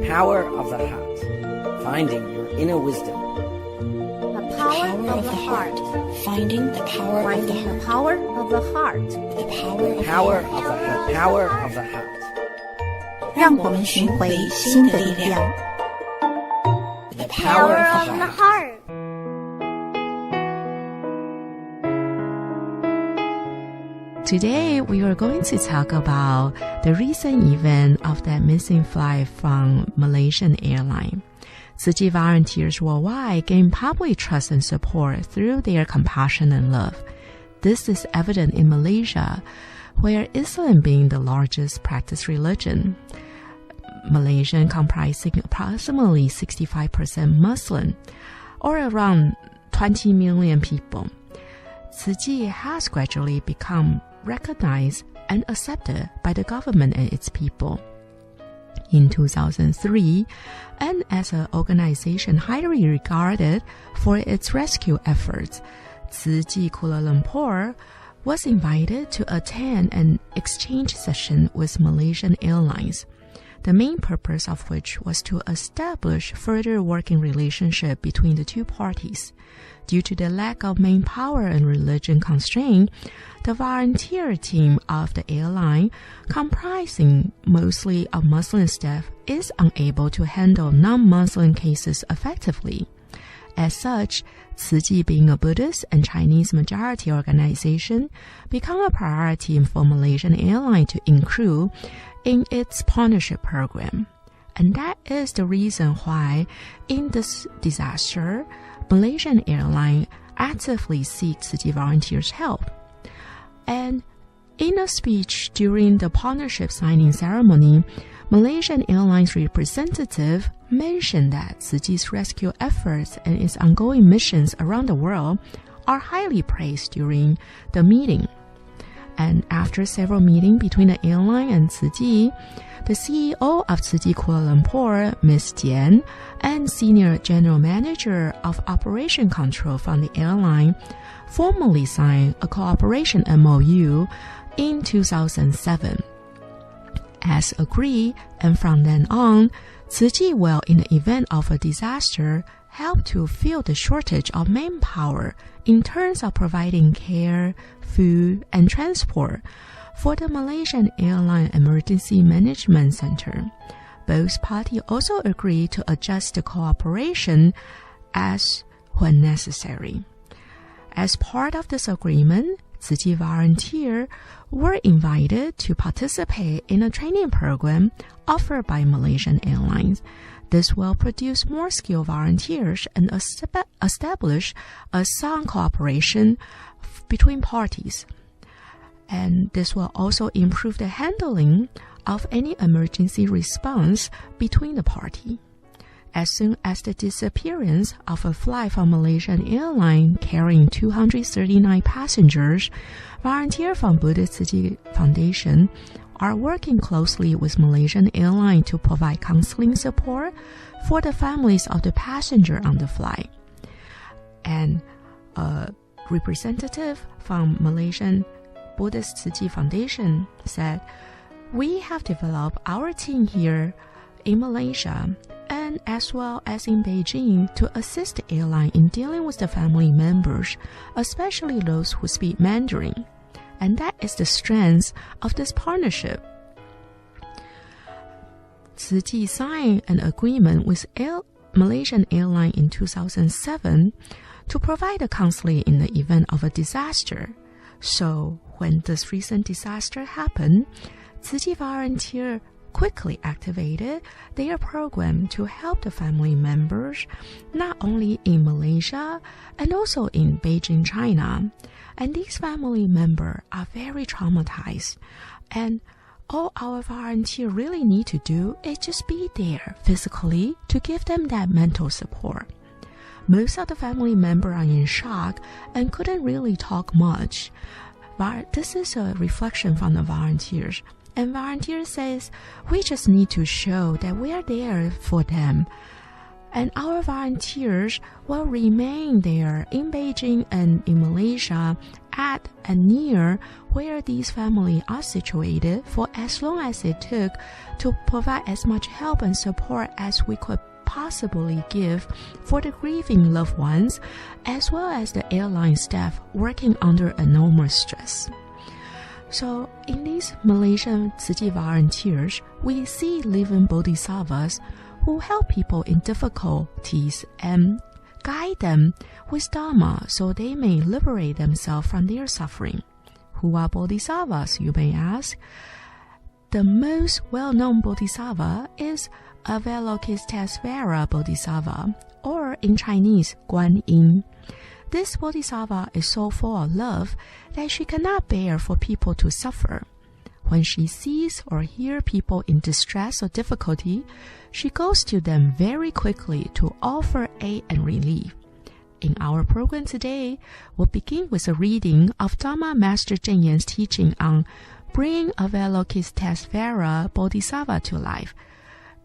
power of the heart. Finding your inner wisdom. The power of the heart. Finding the power of the heart. The power of the heart. The power Power of the heart. Power of the heart. 让我们寻回心的力量。The Power of the heart. Today, we are going to talk about the recent event of that missing flight from Malaysian airline. Tzu Chi volunteers worldwide gain public trust and support through their compassion and love. This is evident in Malaysia, where Islam being the largest practiced religion. Malaysian comprising approximately 65% Muslim, or around 20 million people. Tzu Chi has gradually become recognized and accepted by the government and its people. In 2003, and as an organization highly regarded for its rescue efforts, Tzu Chi Kuala Lumpur was invited to attend an exchange session with Malaysian Airlines, the main purpose of which was to establish further working relationship between the two parties. Due to the lack of manpower and religion constraint, the volunteer team of the airline, comprising mostly of Muslim staff, is unable to handle non-Muslim cases effectively. As such, Tzu Chi, being a Buddhist and Chinese majority organization, became a priority for Malaysian Airlines to include in its partnership program. And that is the reason why, in this disaster, Malaysian Airlines actively seek Tzu Chi volunteers' help. And in a speech during the partnership signing ceremony, Malaysian Airlines representative mentioned that Tzu Chi's rescue efforts and its ongoing missions around the world are highly praised during the meeting. And after several meetings between the airline and Tzu Chi, the CEO of Tzu Chi Kuala Lumpur, Ms. Jian, and Senior General Manager of Operation Control from the airline formally signed a cooperation MOU in 2007. As agreed, and from then on, Tzu Chi will, in the event of a disaster, help to fill the shortage of manpower in terms of providing care, food, and transport for the Malaysian Airline Emergency Management Center. Both parties also agreed to adjust the cooperation as when necessary. As part of this agreement, Tzu Chi volunteers were invited to participate in a training program offered by Malaysian Airlines. This will produce more skilled volunteers and establish a sound cooperation between parties. And this will also improve the handling of any emergency response between the parties. As soon as the disappearance of a flight from Malaysian Airlines carrying 239 passengers, volunteers from Buddhist Tzu Chi Foundation are working closely with Malaysian Airlines to provide counseling support for the families of the passengers on the flight. And a representative from Malaysian Buddhist Tzu Chi Foundation said, "We have developed our team here in Malaysia and as well as in Beijing to assist the airline in dealing with the family members, especially those who speak Mandarin. And that is the strength of this partnership." Tzu Chi signed an agreement with Malaysian Airlines in 2007 to provide the counseling in the event of a disaster. So when this recent disaster happened, Tzu Chi volunteers quickly activated their program to help the family members, not only in Malaysia and also in Beijing, China. And these family members are very traumatized. And all our volunteers really need to do is just be there physically to give them that mental support. Most of the family members are in shock and couldn't really talk much. But this is a reflection from the volunteers. And volunteer says, we just need to show that we are there for them. And our volunteers will remain there in Beijing and in Malaysia at and near where these families are situated for as long as it took to provide as much help and support as we could possibly give for the grieving loved ones, as well as the airline staff working under enormous stress. So in these Malaysian Tzu Chi volunteers, we see living bodhisattvas who help people in difficulties and guide them with Dharma so they may liberate themselves from their suffering. Who are bodhisattvas, you may ask? The most well-known bodhisattva is Avalokitesvara Bodhisattva, or in Chinese, Guan Yin. This bodhisattva is so full of love that she cannot bear for people to suffer. When she sees or hears people in distress or difficulty, she goes to them very quickly to offer aid and relief. In our program today, we'll begin with a reading of Dharma Master Cheng Yen's teaching on bringing Avalokitesvara Bodhisattva to life.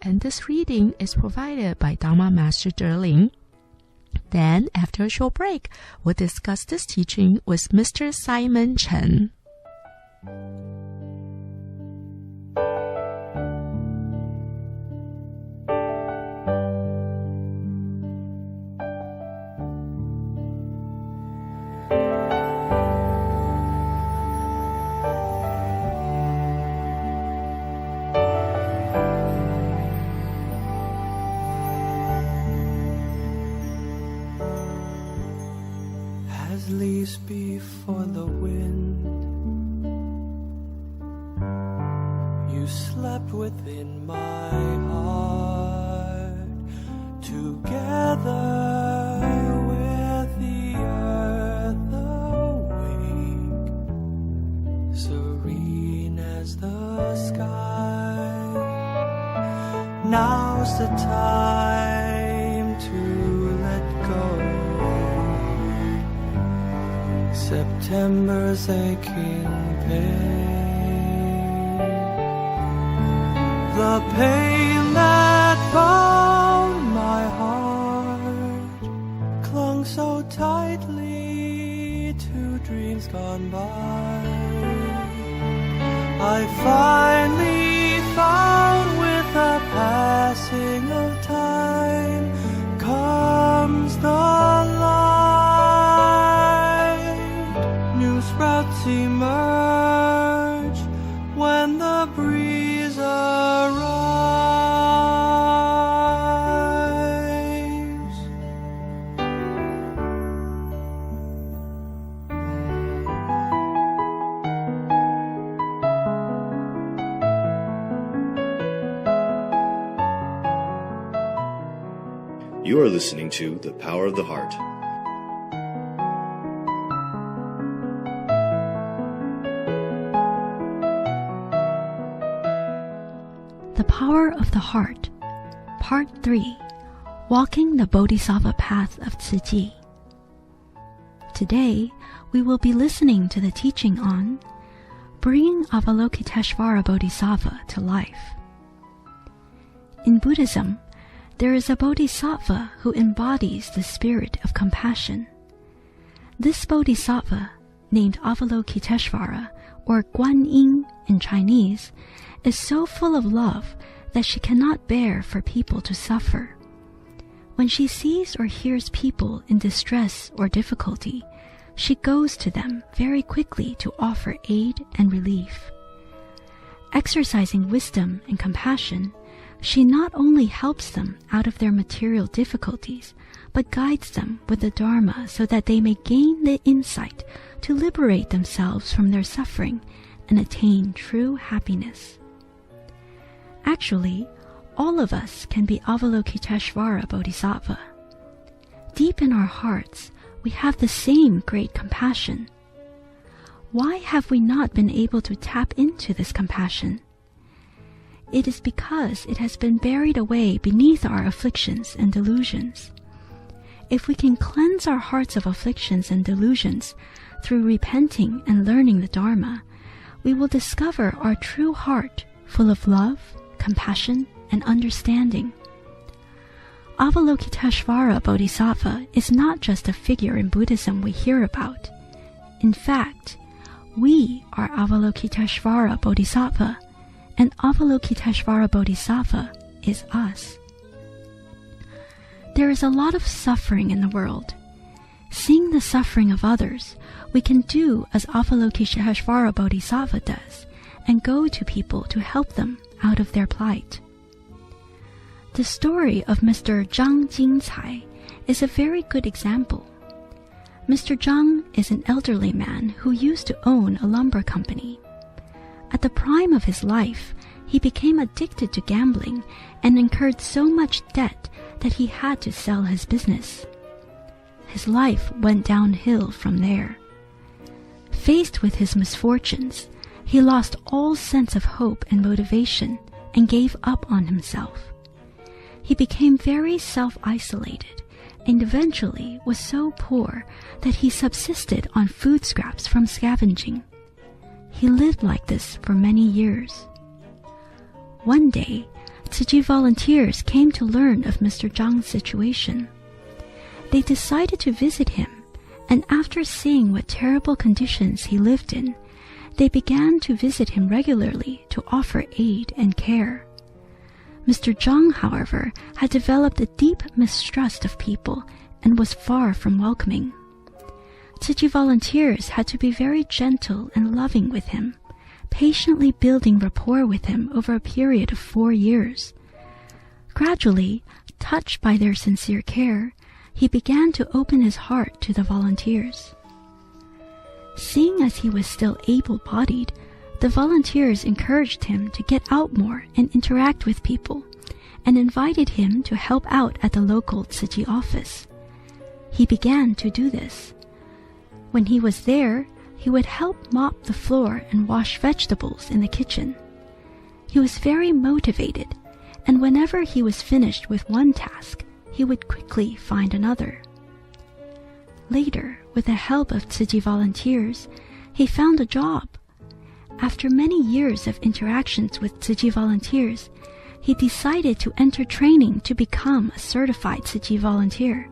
And this reading is provided by Dharma Master Zhi. Then, after a short break, we'll discuss this teaching with Mr. Simon Chen. As leaves before the wind, you slept within my heart, together with the earth awake, serene as the sky. Now's the time to let go. September's aching pain, the pain that bound my heart, clung so tightly to dreams gone by. I finally found with the passing of time comes the light. New sprouts emerge when the breeze arrives. You are listening to The Power of the Heart. The Power of the Heart, Part 3, Walking the Bodhisattva Path of Tzu Chi. Today, we will be listening to the teaching on bringing Avalokitesvara Bodhisattva to life. In Buddhism, there is a bodhisattva who embodies the spirit of compassion. This bodhisattva, named Avalokitesvara, or Guan Yin in Chinese, is so full of love that she cannot bear for people to suffer. When she sees or hears people in distress or difficulty, she goes to them very quickly to offer aid and relief. Exercising wisdom and compassion, she not only helps them out of their material difficulties, but guides them with the Dharma so that they may gain the insight to liberate themselves from their suffering and attain true happiness. Actually, all of us can be Avalokitesvara Bodhisattva. Deep in our hearts, we have the same great compassion. Why have we not been able to tap into this compassion? It is because it has been buried away beneath our afflictions and delusions. If we can cleanse our hearts of afflictions and delusions through repenting and learning the Dharma, we will discover our true heart full of love, compassion, and understanding. Avalokiteshvara Bodhisattva is not just a figure in Buddhism we hear about. In fact, we are Avalokiteshvara Bodhisattva, and Avalokiteshvara Bodhisattva is us. There is a lot of suffering in the world. Seeing the suffering of others, we can do as Avalokiteshvara Bodhisattva does, and go to people to help them out of their plight. The story of Mr. Zhang Jingcai is a very good example. Mr. Zhang is an elderly man who used to own a lumber company. At the prime of his life, he became addicted to gambling and incurred so much debt that he had to sell his business. His life went downhill from there. Faced with his misfortunes, he lost all sense of hope and motivation and gave up on himself. He became very self-isolated and eventually was so poor that he subsisted on food scraps from scavenging. He lived like this for many years. One day, Tzu Chi volunteers came to learn of Mr. Zhang's situation. They decided to visit him, and after seeing what terrible conditions he lived in, they began to visit him regularly to offer aid and care. Mr. Zhang, however, had developed a deep mistrust of people and was far from welcoming. Tzu Chi volunteers had to be very gentle and loving with him, patiently building rapport with him over a period of 4 years. Gradually, touched by their sincere care, he began to open his heart to the volunteers. Seeing as he was still able-bodied, the volunteers encouraged him to get out more and interact with people, and invited him to help out at the local Tzu Chi office. He began to do this. When he was there, he would help mop the floor and wash vegetables in the kitchen. He was very motivated, and whenever he was finished with one task, he would quickly find another. Later, with the help of Tzu Chi volunteers, he found a job. After many years of interactions with Tzu Chi volunteers, he decided to enter training to become a certified Tzu Chi volunteer.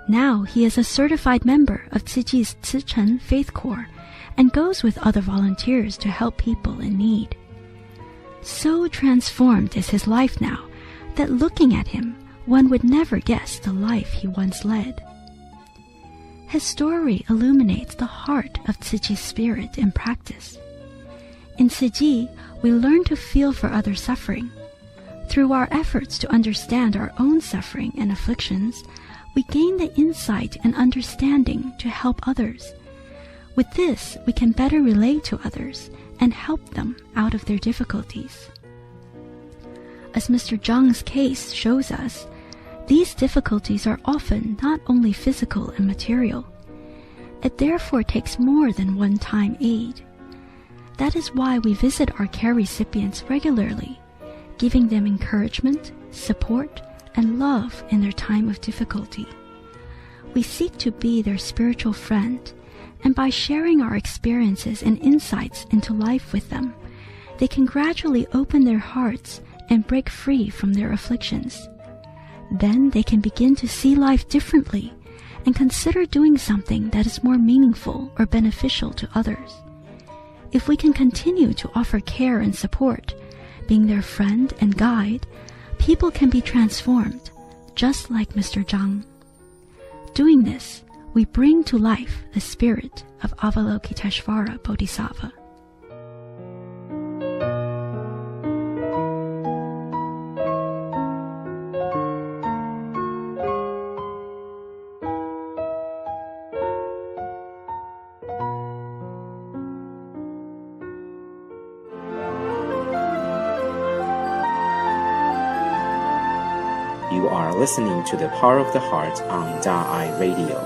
Now he is a certified member of Tzu Chi's Tzu Chen Faith Corps and goes with other volunteers to help people in need. So transformed is his life now that looking at him, one would never guess the life he once led. His story illuminates the heart of Tzu Chi's spirit and practice. In Tzu Chi, we learn to feel for others' suffering. Through our efforts to understand our own suffering and afflictions, we gain the insight and understanding to help others. With this, we can better relate to others and help them out of their difficulties. As Mr. Zhang's case shows us, these difficulties are often not only physical and material. It therefore takes more than one-time aid. That is why we visit our care recipients regularly, giving them encouragement, support, and love in their time of difficulty. We seek to be their spiritual friend, and by sharing our experiences and insights into life with them, they can gradually open their hearts and break free from their afflictions. Then they can begin to see life differently and consider doing something that is more meaningful or beneficial to others. If we can continue to offer care and support, being their friend and guide, people can be transformed, just like Mr. Zhang. Doing this, we bring to life the spirit of Avalokiteshvara Bodhisattva. You are listening to The Power of the Heart on Da'ai Radio.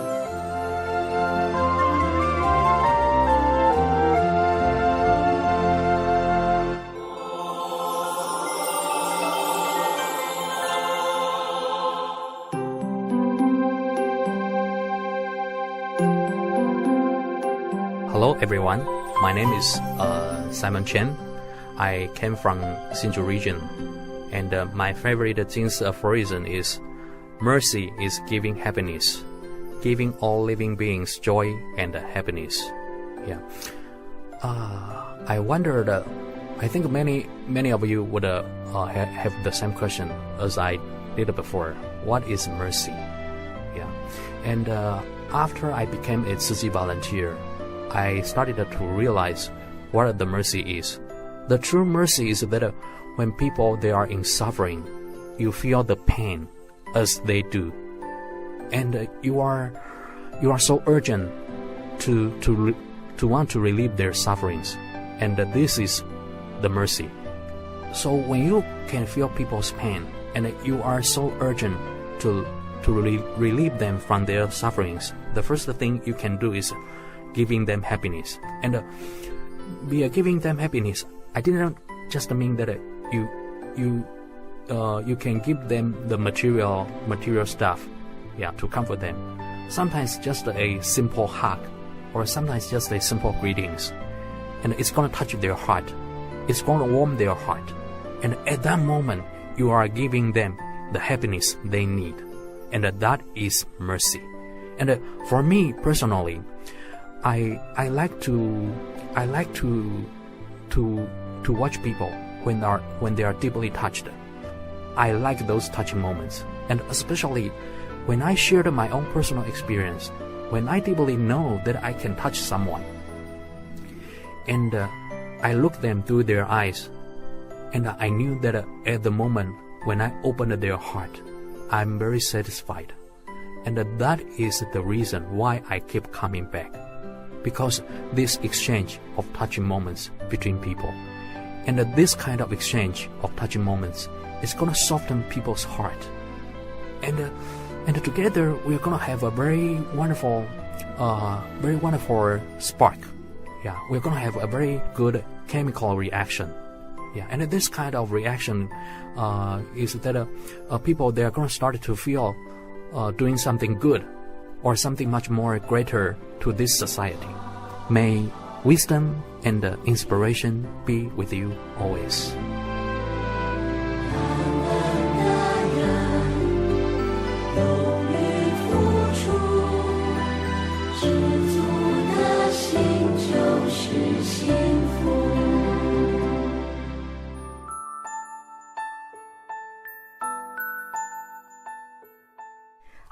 Hello everyone, my name is Simon Chen. I came from Hsinchu region, and my favorite Jing's aphorism is mercy is giving happiness, giving all living beings joy and happiness. Yeah. I wondered, I think many of you would have the same question as I did before. What is mercy? Yeah. And after I became a Tzu Chi volunteer, I started to realize what the mercy is. The true mercy is that when people they are in suffering, you feel the pain as they do, and you are so urgent to want to relieve their sufferings, and this is the mercy. So when you can feel people's pain and you are so urgent to relieve them from their sufferings, the first thing you can do is giving them happiness. And via giving them happiness, I didn't just mean that you can give them the material stuff, yeah, to comfort them. Sometimes just a simple hug, or sometimes just a simple greetings, and it's going to touch their heart. It's going to warm their heart, and at that moment you are giving them the happiness they need, and that is mercy. And for me personally, I like to watch people when they are deeply touched. I like those touching moments, and especially when I shared my own personal experience, when I deeply know that I can touch someone, and I look them through their eyes, and I knew that at the moment when I opened their heart, I'm very satisfied, and that is the reason why I keep coming back, because this exchange of touching moments between people, and this kind of exchange of touching moments is going to soften people's heart, and together we're going to have a very wonderful spark. Yeah, we're going to have a very good chemical reaction. Yeah, and this kind of reaction is that people, they are going to start to feel doing something good or something much more greater to this society. May wisdom and inspiration be with you always.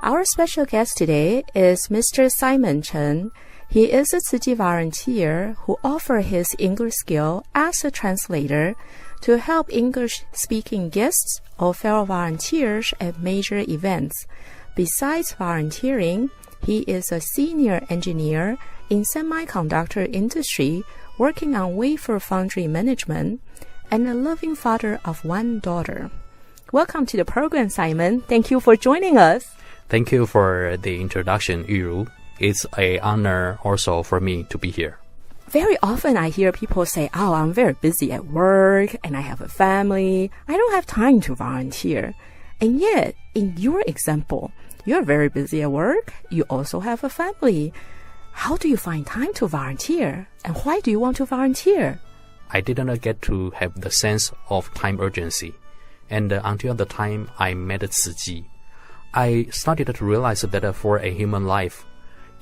Our special guest today is Mr. Simon Chen. He is a Tzu Chi volunteer who offers his English skill as a translator to help English-speaking guests or fellow volunteers at major events. Besides volunteering, he is a senior engineer in semiconductor industry working on wafer foundry management and a loving father of one daughter. Welcome to the program, Simon. Thank you for joining us. Thank you for the introduction, Yuru. It's an honor also for me to be here. Very often I hear people say, oh, I'm very busy at work and I have a family. I don't have time to volunteer. And yet, in your example, you're very busy at work. You also have a family. How do you find time to volunteer? And why do you want to volunteer? I didn't get to have the sense of time urgency. And until the time I met Tzu Chi, I started to realize that for a human life,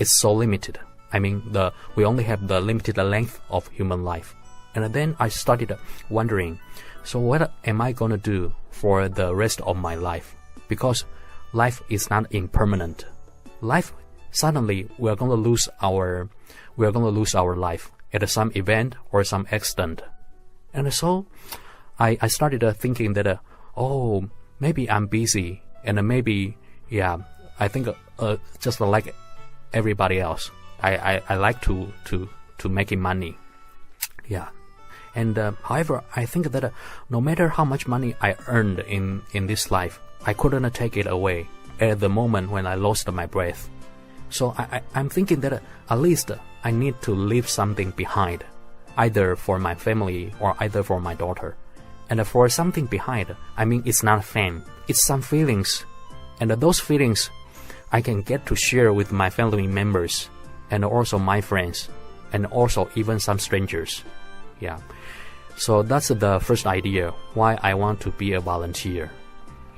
it's so limited. I mean, we only have the limited length of human life. And then I started wondering, so what am I going to do for the rest of my life? Because life is not impermanent. Life, suddenly we're going to lose our life at some event or some accident. And so I started thinking that, maybe I'm busy, and maybe, I think just like everybody else, I like to making money. Yeah. And however, I think that no matter how much money I earned in this life, I couldn't take it away at the moment when I lost my breath. So I'm thinking that at least I need to leave something behind, either for my family or either for my daughter. And for something behind, I mean, it's not fame, it's some feelings. And those feelings I can get to share with my family members and also my friends and also even some strangers. Yeah. So that's the first idea why I want to be a volunteer.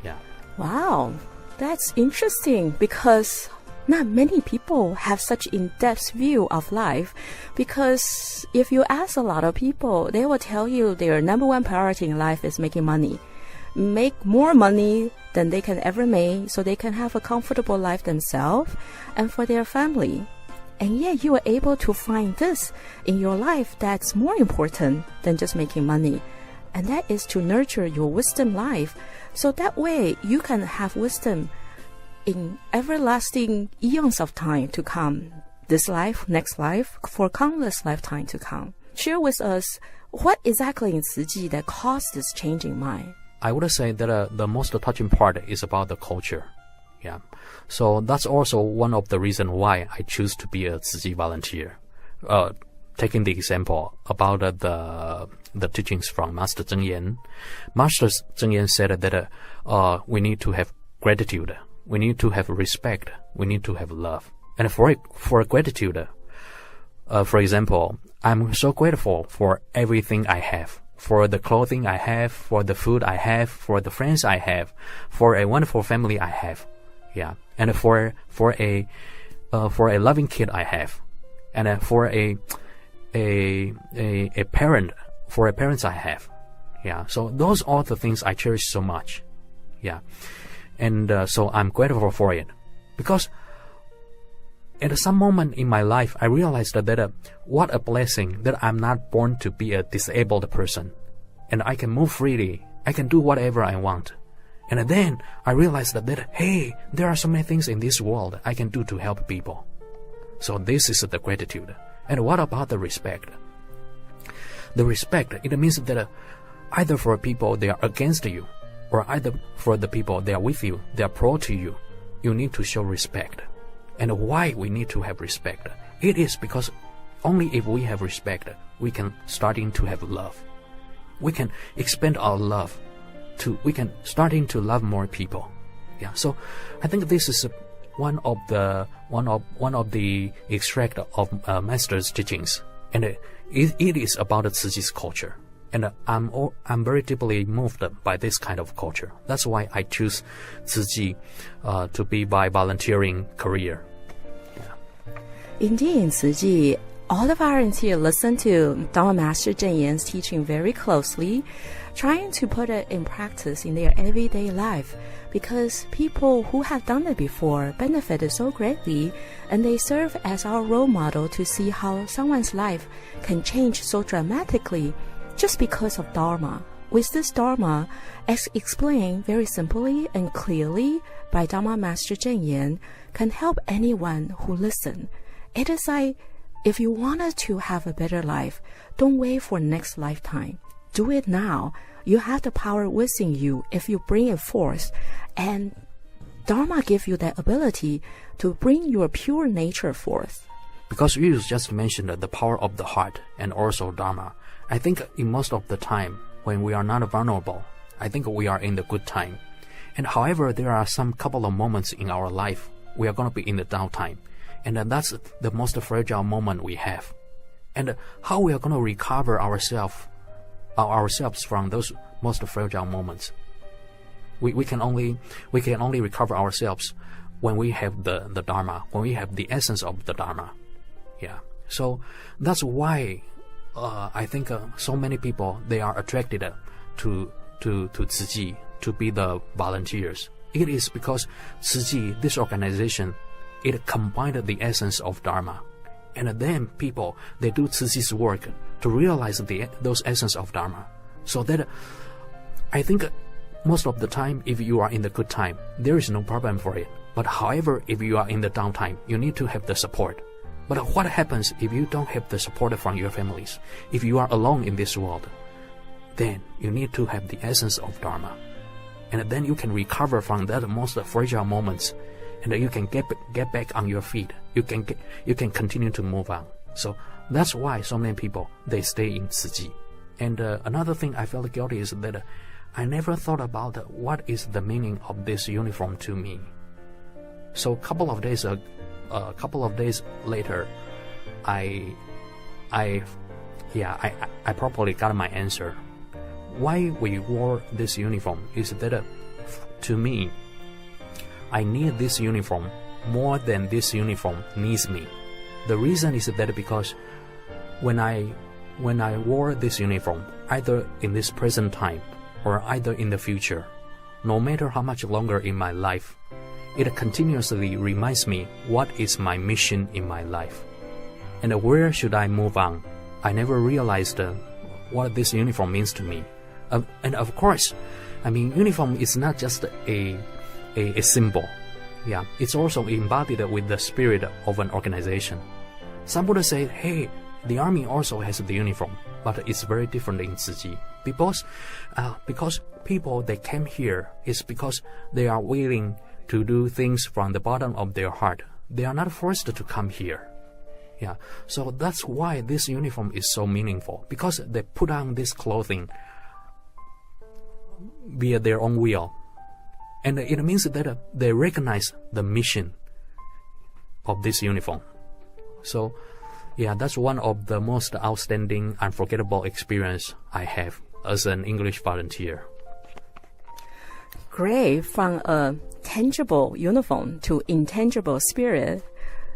Yeah. Wow. That's interesting because not many people have such in-depth view of life, because if you ask a lot of people, they will tell you their number one priority in life is making money. Make more money than they can ever make so they can have a comfortable life themselves and for their family. And yet you are able to find this in your life that's more important than just making money. And that is to nurture your wisdom life. So that way you can have wisdom in everlasting eons of time to come. This life, next life, for countless lifetime to come. Share with us what exactly in Tzu Chi that caused this change in mind. I would say that the most touching part is about the culture. Yeah. So that's also one of the reasons why I choose to be a Tzu Chi volunteer. Taking the example about the teachings from Master Zheng Yan. Master Zheng Yan said that we need to have gratitude, we need to have respect, we need to have love. And for gratitude, for example, I'm so grateful for everything I have. For the clothing I have, for the food I have, for the friends I have, for a wonderful family I have, yeah, and for a loving kid I have, and for a parent, for a parents I have, yeah. So those are the things I cherish so much, yeah, and so I'm grateful for it, because at some moment in my life, I realized that what a blessing that I'm not born to be a disabled person, and I can move freely, I can do whatever I want. And then I realized that hey, there are so many things in this world I can do to help people. So this is the gratitude. And what about the respect? The respect, it means that either for people they are against you, or either for the people they are with you, they are pro to you, you need to show respect. And why we need to have respect? It is because only if we have respect, we can starting to have love. We can expand our love we can starting to love more people. Yeah. So I think this is one of the extract of Master's teachings, and it is about the Tzu Chi's culture. And I'm very deeply moved by this kind of culture. That's why I choose Tzu Chi to be my volunteering career. Yeah. Indeed, in Tzu Chi, all the volunteers listen to Dharma Master Zheng Yan's teaching very closely, trying to put it in practice in their everyday life, because people who have done it before benefited so greatly, and they serve as our role model to see how someone's life can change so dramatically just because of Dharma. With this Dharma, as explained very simply and clearly by Dharma Master Zheng Yan, can help anyone who listen. It is like, if you wanted to have a better life, don't wait for next lifetime. Do it now. You have the power within you if you bring it forth. And Dharma gives you that ability to bring your pure nature forth. Because you just mentioned the power of the heart and also Dharma. I think in most of the time, when we are not vulnerable, I think we are in the good time. And however, there are some couple of moments in our life, we are going to be in the downtime. And that's the most fragile moment we have. And how we are going to recover ourselves from those most fragile moments. We can only recover ourselves when we have the Dharma, when we have the essence of the Dharma. Yeah. So that's why I think so many people, they are attracted to Tzu Chi, to be the volunteers. It is because Tzu Chi, this organization, it combined the essence of Dharma. And then people, they do Tzu Chi's work to realize those essence of Dharma. So that I think most of the time, if you are in the good time, there is no problem for it. But however, if you are in the downtime, you need to have the support. But what happens if you don't have the support from your families? If you are alone in this world, then you need to have the essence of Dharma. And then you can recover from that most fragile moments, and you can get back on your feet. You can continue to move on. So that's why so many people, they stay in Tzu Chi. And another thing I felt guilty is that I never thought about what is the meaning of this uniform to me. So a couple of days later, I probably got my answer. Why we wore this uniform is that to me, I need this uniform more than this uniform needs me. The reason is that because when I wore this uniform, either in this present time or either in the future, no matter how much longer in my life, it continuously reminds me what is my mission in my life and where should I move on. I never realized what this uniform means to me. And of course, I mean, uniform is not just a symbol. Yeah, it's also embodied with the spirit of an organization. Some would say, hey, the army also has the uniform, but it's very different in Tzu Chi. Because people, they came here is because they are willing to do things from the bottom of their heart. They are not forced to come here. Yeah, so that's why this uniform is so meaningful, because they put on this clothing via their own will. And it means that they recognize the mission of this uniform. So, yeah, that's one of the most outstanding, unforgettable experience I have as an English volunteer. Great. From a tangible uniform to intangible spirit,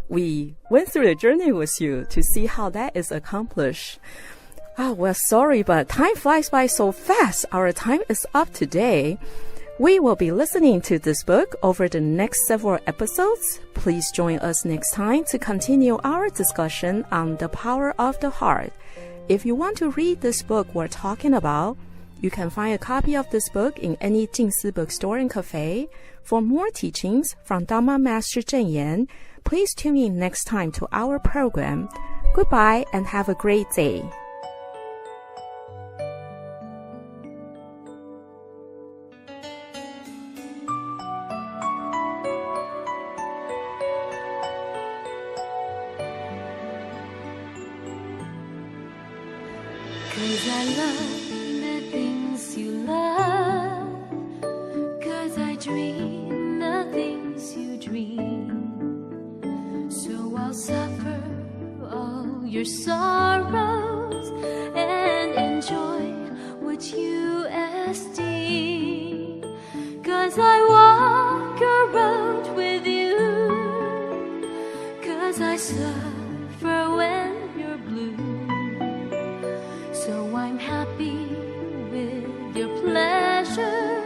we went through the journey with you to see how that is accomplished. Well, sorry, but time flies by so fast. Our time is up today. We will be listening to this book over the next several episodes. Please join us next time to continue our discussion on the power of the heart. If you want to read this book we're talking about, you can find a copy of this book in any Jingsi bookstore and cafe. For more teachings from Dharma Master Cheng Yen, please tune in next time to our program. Goodbye and have a great day. Cause I love the things you love, cause I dream the things you dream. So I'll suffer all your sorrows and enjoy what you esteem. Cause I walk a road with you, cause I suffer when you're blue. So I'm happy with your pleasure,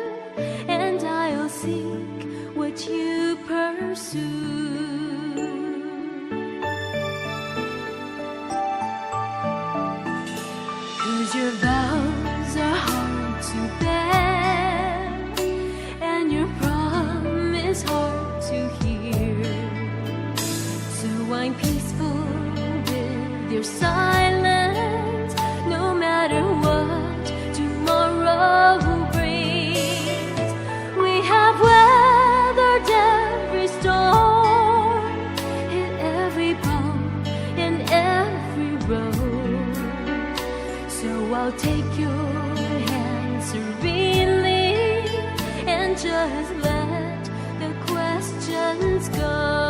and I'll seek what you pursue. 'Cause your vows are hard to bear, and your promise hard to hear. So I'm peaceful with your silence, no matter what tomorrow brings. We have weathered every storm, hit every bump in every road. So I'll take your hand serenely and just let the questions go.